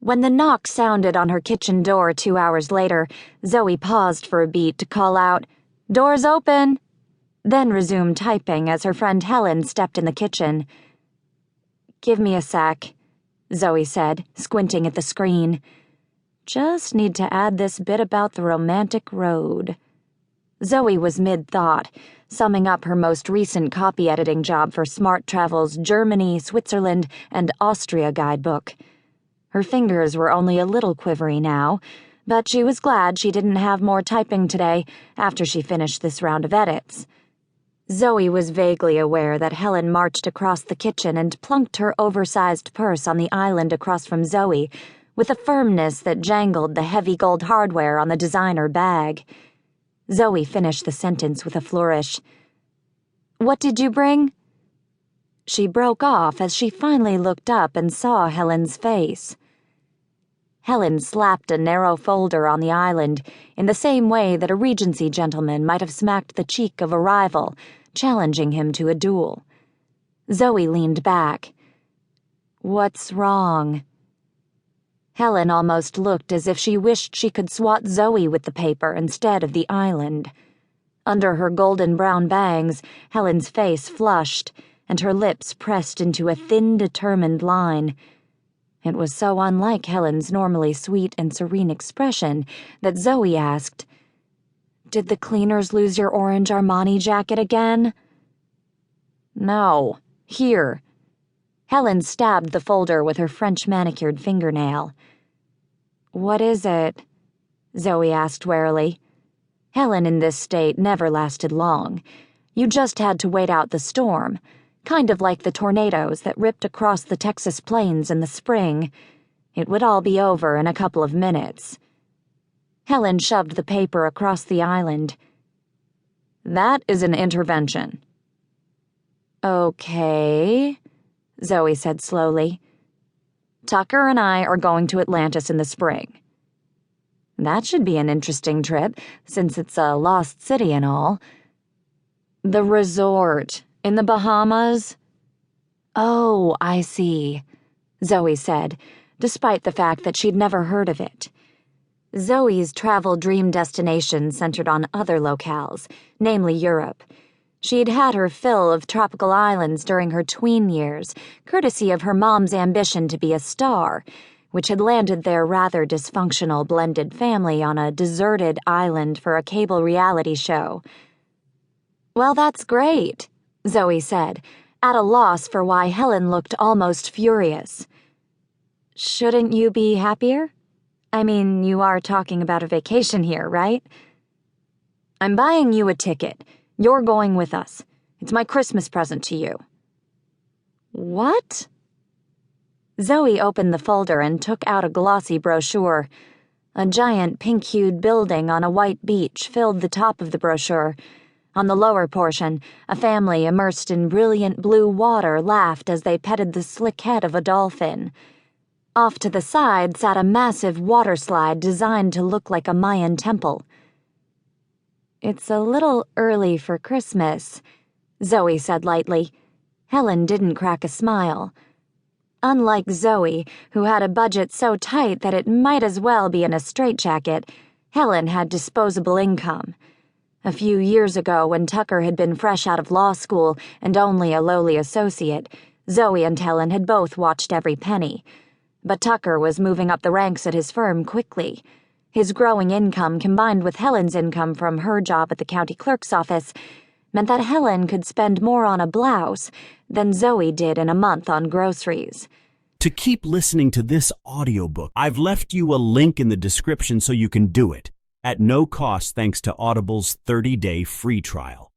When the knock sounded on her kitchen door 2 hours later, Zoe paused for a beat to call out, "Door's open!" then resumed typing as her friend Helen stepped in the kitchen. "Give me a sec," Zoe said, squinting at the screen. "Just need to add this bit about the romantic road." Zoe was mid-thought, summing up her most recent copy editing job for Smart Travel's Germany, Switzerland, and Austria guidebook. Her fingers were only a little quivery now, but she was glad she didn't have more typing today after she finished this round of edits. Zoe was vaguely aware that Helen marched across the kitchen and plunked her oversized purse on the island across from Zoe with a firmness that jangled the heavy gold hardware on the designer bag. Zoe finished the sentence with a flourish. "What did you bring?" She broke off as she finally looked up and saw Helen's face. Helen slapped a narrow folder on the island in the same way that a Regency gentleman might have smacked the cheek of a rival, challenging him to a duel. Zoe leaned back. "What's wrong?" Helen almost looked as if she wished she could swat Zoe with the paper instead of the island. Under her golden brown bangs, Helen's face flushed, and her lips pressed into a thin, determined line. It was so unlike Helen's normally sweet and serene expression that Zoe asked, "Did the cleaners lose your orange Armani jacket again?" "No. Here." Helen stabbed the folder with her French manicured fingernail. "What is it?" Zoe asked warily. Helen in this state never lasted long. You just had to wait out the storm, kind of like the tornadoes that ripped across the Texas plains in the spring. It would all be over in a couple of minutes. Helen shoved the paper across the island. "That is an intervention." "Okay," Zoe said slowly. "Tucker and I are going to Atlantis in the spring." "That should be an interesting trip, since it's a lost city and all." "The resort. In the Bahamas?" "Oh, I see," Zoe said, despite the fact that she'd never heard of it. Zoe's travel dream destination centered on other locales, namely Europe. She'd had her fill of tropical islands during her tween years, courtesy of her mom's ambition to be a star, which had landed their rather dysfunctional blended family on a deserted island for a cable reality show. "Well, that's great," Zoe said, at a loss for why Helen looked almost furious. "Shouldn't you be happier? I mean, you are talking about a vacation here, right?" "I'm buying you a ticket. You're going with us. It's my Christmas present to you." "What?" Zoe opened the folder and took out a glossy brochure. A giant pink-hued building on a white beach filled the top of the brochure. On the lower portion, a family immersed in brilliant blue water laughed as they petted the slick head of a dolphin. Off to the side sat a massive water slide designed to look like a Mayan temple. "It's a little early for Christmas," Zoe said lightly. Helen didn't crack a smile. Unlike Zoe, who had a budget so tight that it might as well be in a straitjacket, Helen had disposable income. A few years ago, when Tucker had been fresh out of law school and only a lowly associate, Zoe and Helen had both watched every penny. But Tucker was moving up the ranks at his firm quickly. His growing income, combined with Helen's income from her job at the county clerk's office, meant that Helen could spend more on a blouse than Zoe did in a month on groceries. To keep listening to this audiobook, I've left you a link in the description so you can do it, at no cost thanks to Audible's 30-day free trial.